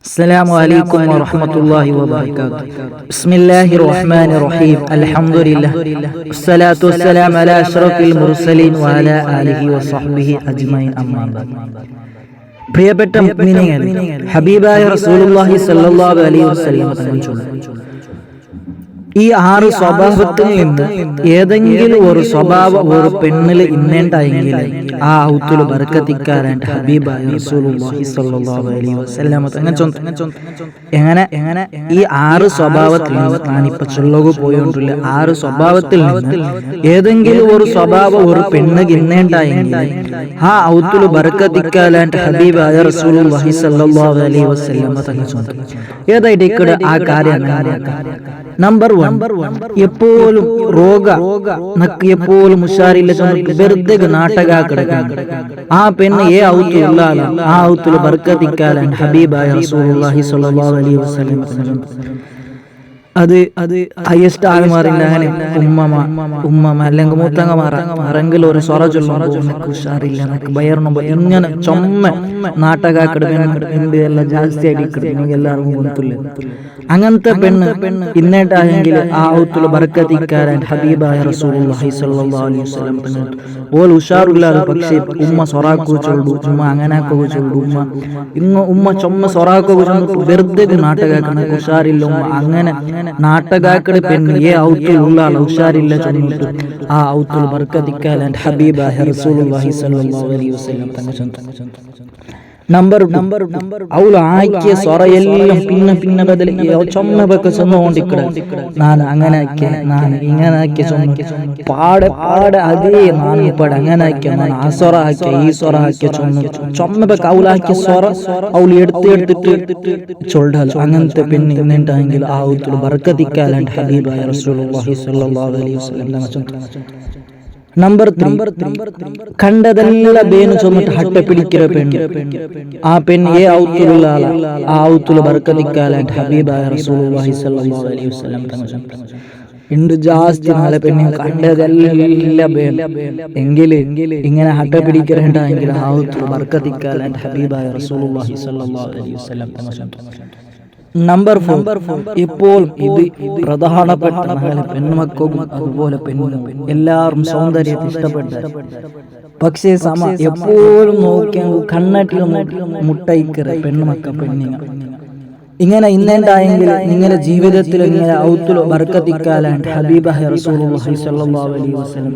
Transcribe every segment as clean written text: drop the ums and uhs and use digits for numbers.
السلام عليكم ورحمة الله وبركاته. بسم الله الرحمن الرحيم. الحمد لله والصلاة والسلام على أشرف المرسلين وعلى آله وصحبه أجمعين. أما بعد. പ്രിയപ്പെട്ട മുഅ്മിനീങ്ങൾ, ഹബീബായ റസൂലുള്ളാഹി സ്വല്ലല്ലാഹു അലൈഹി വസല്ലം ഈ 6 സ്വഭാവത്തിൽ നിന്ന് ഏതെങ്കിലും ഒരു സ്വഭാവം ഒരു പെണ്ണിൽ ഇന്നേണ്ടായെങ്കിൽ ആ ഔത്തുൽ ബർക്കത്തിക്കാരൻ ഹബീബായ റസൂലുള്ളാഹി സ്വല്ലല്ലാഹു അലൈഹി വസല്ലം എങ്ങനെ ഈ 6 സ്വഭാവത്തിൽ നിന്ന് ഞാനിപ്പോ ചൊല്ലുക പോയോണ്ടില്ല 6 സ്വഭാവത്തിൽ നിന്ന് ഏതെങ്കിലും ഒരു സ്വഭാവം ഒരു പെണ്ണ് ഇന്നേണ്ടായെങ്കിൽ ആ ഔത്തുൽ ബർക്കത്തിക്കാരൻ ഹബീബായ റസൂലുള്ളാഹി സ്വല്ലല്ലാഹു അലൈഹി വസല്ലം ഏതായിട്ട് ആ കാര്യം നമ്പർ 1, എപ്പോഴും എപ്പോഴും ഉഷാറില്ല വെറുതെ നാട്ടകാ കിടക്കാൻ ആ പെണ്ണ് ഔത്തുള്ള ആ ഔത്തുൽ ബർക്കത്തിക്കാലൻ ഹബീബായ റസൂലുള്ളാഹി സ്വല്ലല്ലാഹു അലൈഹി വസല്ലം അത് ഹയസ്റ്റ് ആൾമാറില്ല അങ്ങനെ ഉമ്മ അല്ലെങ്കിൽ മൂത്തങ്ങമാറ ആരെങ്കിലും ഒരു സ്വറ ചൊല്ലുമ്പോൾ ഉഷാറില്ല എനിക്ക് ബയർണുമ്പോ ഇങ്ങനെ ചൊമ്മ നാട്ടകാക്കിടുമ്പോ എല്ലാം ജാസ്തി ആയിട്ട് എല്ലാവർക്കും കൊടുത്തില്ല. അങ്ങനത്തെ പെണ്ണ് ഇന്നേട്ടായെങ്കിൽ ആ ഔത്തുൽ ബർക്കത്തിക്കാരൻ ഹബീബായ റസൂലുള്ളാഹി സ്വല്ലല്ലാഹു അലൈഹി വസല്ലം ഓൾ ഉഷാറില്ലാതെ പക്ഷേ ഉമ്മ സൊറാക്കോ ചൊല്ലു ഉമ്മ അങ്ങനാക്കോ ചൊല്ലു ഉമ്മ ചൊമ്മ സൊറാക്കോ ചൊല്ലു വെറുതെ നാട്ടകാക്കണ ഉഷാറില്ല ഉമ്മ അങ്ങനെ നാട്ടകാക്കട പെണ്ണ് ഔത്തുൽ ഉള്ളാൾ ഉഷാറില്ല ചൊല്ലിട്ട് ആ ഔത്തുൽ ബർക്കത്തിക്കാരൻ ഹബീബായ റസൂലുള്ളാഹി സ്വല്ലല്ലാഹു അലൈഹി വസല്ലം നമ്പർ അവൾ ആക്കിയ സ്വറയെല്ലാം പിന്നെ ബദൽ ചൊമ്മൊക്കെ ചൊന്നുകൊണ്ടിരിക്കട ನಾನು അങ്ങനെ ആക്കിയ ನಾನು ഇങ്ങനെ ആക്കിയ പാടെ അതേ ನಾನು പാടെ അങ്ങനെ ആക്കിയ ನಾನು ആ സ്വറ ആക്കിയ ഈ സ്വറ ആക്കിയ ചൊമ്മൊക്കെ അവളാക്കിയ സ്വറ അവൾ എടുത്തിട്ട് ചൊല്ലാൽ അങ്ങനത്തെ പെണ്ണ് ഇന്നുണ്ടായെങ്കിൽ ആ ഔത്തുൽ ബർക്കത്തിക്കാരൻ ഹബീബായ റസൂലുള്ളാഹി സ്വല്ലല്ലാഹു അലൈഹി വസല്ലം നമ്പർ 3, കണ്ടതെല്ലാം ബേന് ചൊന്നിട്ട് ഹട്ട പിടിക്കുന്ന പെണ്ണ് ആ പെണ്ണ് ഔത്തുള്ള ആ ഔത്തുൽ ബർക്കത്തിക്കാരൻ ഹബീബായ റസൂലുള്ളാഹി സ്വല്ലല്ലാഹു അലൈഹി വസല്ലം ഉണ്ട് ജാസ്തി നാളെ പെണ്ണ് കണ്ടതെല്ലാം എങ്കിൽ ഇങ്ങനെ ഹട്ട പിടിക്കലുണ്ടായെങ്കിൽ ആ ഔത്തുൽ ബർക്കത്തിക്കാരൻ ഹബീബായ റസൂലുള്ളാഹി സ്വല്ലല്ലാഹു അലൈഹി വസല്ലം നമ്പർ 4, ഇപ്പോൾ ഇത് പ്രധാനപ്പെട്ട പെൺമക്കും അതുപോലെ പെണ്ണും എല്ലാവരും സൗന്ദര്യത്തെ ഇഷ്ടപ്പെട്ട പക്ഷേ എപ്പോഴും നോക്കിയാൽ കണ്ണട്ടിലും മുട്ടയിക്കറ പെണ്ണുനിങ്ങ ഇങ്ങനെ ഇന്നേണ്ടായെങ്കിൽ നിങ്ങളുടെ ജീവിതത്തിൽ ഇങ്ങനെ ഔത്തുൽ ബർക്കത്തിക്കാരൻ ഹബീബായ റസൂലുള്ളാഹി സ്വല്ലല്ലാഹു അലൈഹി വസല്ലം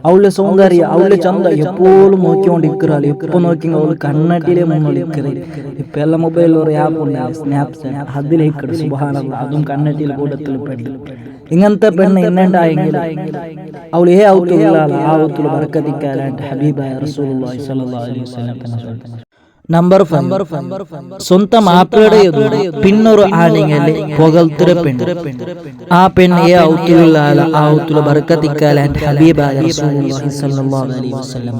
അവളുടെ സൗന്ദര്യം അവളുടെ ചന്ത എപ്പോഴും നോക്കിക്കൊണ്ടിരിക്കറാൾ എപ്പോ നോക്കി അവൾ കണ്ണട്ടിലെ മുന്നോളിക്കറി ഇപ്പൊ എല്ലാ മൊബൈലിൽ ഒരു ആപ്പ് ഉണ്ട് സ്നാപ്ചാറ്റ് അതിലേക്ക് സുബ്ഹാനല്ലാഹ് അതും കണ്ണട്ടിൽ കൂട്ടത്തിൽ പെട്ടു ഇങ്ങനത്തെ പെണ്ണ് ഇന്നേണ്ടായെങ്കിൽ അവൾ ഔത്തുള്ള ആ ഔത്തുൽ ബർക്കത്തിക്കാരൻ ഹബീബായ റസൂലുള്ളാഹി സ്വല്ലല്ലാഹു അലൈഹി വസല്ലം നമ്പർ 5, സ്വന്തം മാപ്പിളയുടെ പിന്നൊരു ആണിങ്ങല് പുകഴ്ത്തുന്ന പെണ്ണ് ആ പെണ്ണ് ഔത്തുള്ള ആ ഔത്തുൽ ബർക്കത്തിക്കാരൻ ഹബീബായ റസൂലുള്ളാഹി സ്വല്ലല്ലാഹു അലൈഹി വസല്ലം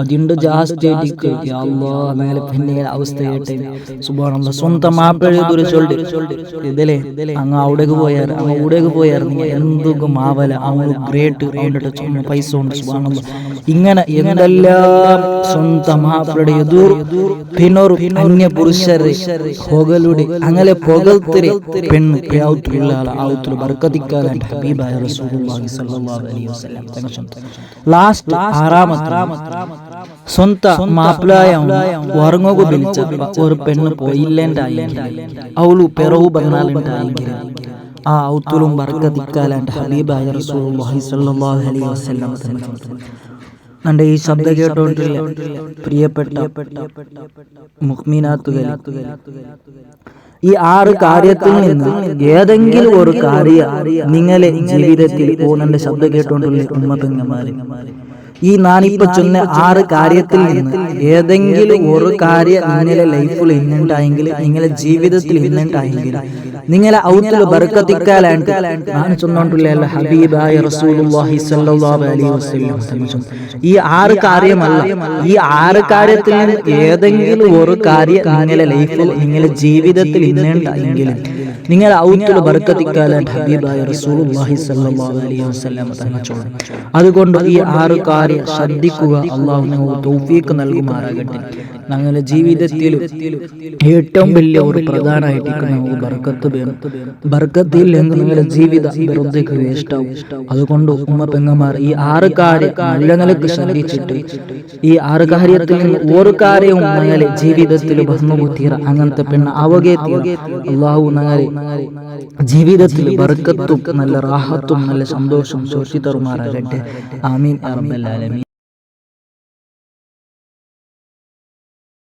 അതിന്റെ ജാസ്തി മേലെ പെണ്ണിന്റെ അവസ്ഥയായിട്ട് സുബ്ഹാനല്ലാഹ് സ്വന്തം മാപ്പിളയുടെ ഇതിലെ അങ്ങ് അവിടേക്ക് പോയാർ എന്തൊക്കെ മാവല അവന് ഗ്രേറ്റ് അവൻ്റെ പൈസ ഉണ്ട് സുബ്ഹാനല്ലാഹ് ഇങ്ങനെ എന്തെല്ലാം സ്വന്തം മാപ്പിളയുടെ എതിർ പിന്നൊരു അന്യ പുരുഷരെ പുകളുടെ അങ്ങനെ പുകഴ്ത്തിരെ പെണ്ണ് ഔത്തുള്ള ഔത്തുൽ ബർക്കത്തിക്കാരൻ ഹബീബായ റസൂലുള്ളാഹി സ്വല്ലല്ലാഹു അലൈഹി വസല്ലം ലാസ്റ്റ് 6ാമത്തെ സ്വന്തം മാപ്പിളായ ഉറങ്ങുക വിളിച്ച ഒരു പെണ്ണ് പോയില്ലേണ്ടായെങ്കിൽ അവളു പിറവു പറഞ്ഞാലുണ്ടായെങ്കിൽ ആ ഔത്തുലും ബർക്കത്തിക്കാരൻ ഹബീബായ റസൂലുള്ളാഹി സ്വല്ലല്ലാഹു അലൈഹി വസല്ലം എൻ്റെ ഈ ശബ്ദം കേട്ടോണ്ടില്ല പ്രിയപ്പെട്ട മുഅ്മിനാത്തുകളെ, ഈ 6 കാര്യത്തിൽ നിന്ന് ഏതെങ്കിലും ഒരു കാര്യം നിങ്ങളെ ജീവിതത്തിൽ പോകുന്ന ശബ്ദം കേട്ടോണ്ടുള്ള ഉമ്മപ്പെങ്ങന്മാരെ ഈ ഞാനിപ്പോ ചൊന്ന 6 കാര്യത്തിൽ നിന്ന് ഏതെങ്കിലും ഒരു കാര്യം നിങ്ങളുടെ ലൈഫിൽ ഇന്നുണ്ടായെങ്കിൽ നിങ്ങളുടെ ജീവിതത്തിൽ ഇന്നുണ്ടായെങ്കിൽ നിങ്ങളെ ഔത്തുൽ ബർക്കത്തിക്കാരൻ ഞാൻ ചൊന്നോണ്ടുള്ള ഹബീബായ റസൂലുള്ളാഹി സ്വല്ലല്ലാഹു അലൈഹി വസല്ലം ഈ 6 കാര്യമല്ല, ഈ 6 കാര്യത്തിൽ നിന്ന് ഏതെങ്കിലും ഒരു കാര്യം നിങ്ങളുടെ ലൈഫിൽ നിങ്ങളുടെ ജീവിതത്തിൽ ഇന്നുണ്ടായെങ്കിൽ നിങ്ങളെ ഔത്തുൽ ബർക്കത്തിക്കാരൻ ഹബീബായ റസൂലുള്ളാഹി സ്വല്ലല്ലാഹു അലൈഹി വസല്ലം അതുകൊണ്ട് ഈ 6 കാര്യം കാര്യം ശ്രദ്ധിക്കുക. അള്ളാഹു ഞങ്ങൾക്ക് തൗഫീഖ് നൽകുമാറാകട്ടെ. ഞങ്ങളുടെ ജീവിതത്തിൽ ഏറ്റവും വലിയ ഒരു പ്രധാനമായിട്ട് നമുക്ക് ബർക്കത്ത് വേണം. ബർക്കത്തില്ലെങ്കിൽ നിങ്ങളുടെ ജീവിതം വെറുതെ വേസ്റ്റാവും. അതുകൊണ്ട് ഉമ്മ പെങ്ങന്മാർ ഈ 6 കാര്യം നല്ല നിലക്ക് ശ്രദ്ധിച്ചിട്ട് ഈ 6 കാര്യത്തിൽ നിന്ന് ഒരു കാര്യവും ഞങ്ങളെ ജീവിതത്തിൽ വന്നുകൂത്തിയ അങ്ങനത്തെ പെണ്ണ് അവകെ അള്ളാഹു ഞങ്ങളെ ജീവിതത്തിൽ ബർക്കത്തും നല്ല റാഹത്തും നല്ല സന്തോഷം സൃഷ്ടി തരുമാറാകട്ടെ. ആമീൻ യാ റബ്ബൽ ആലമീൻ.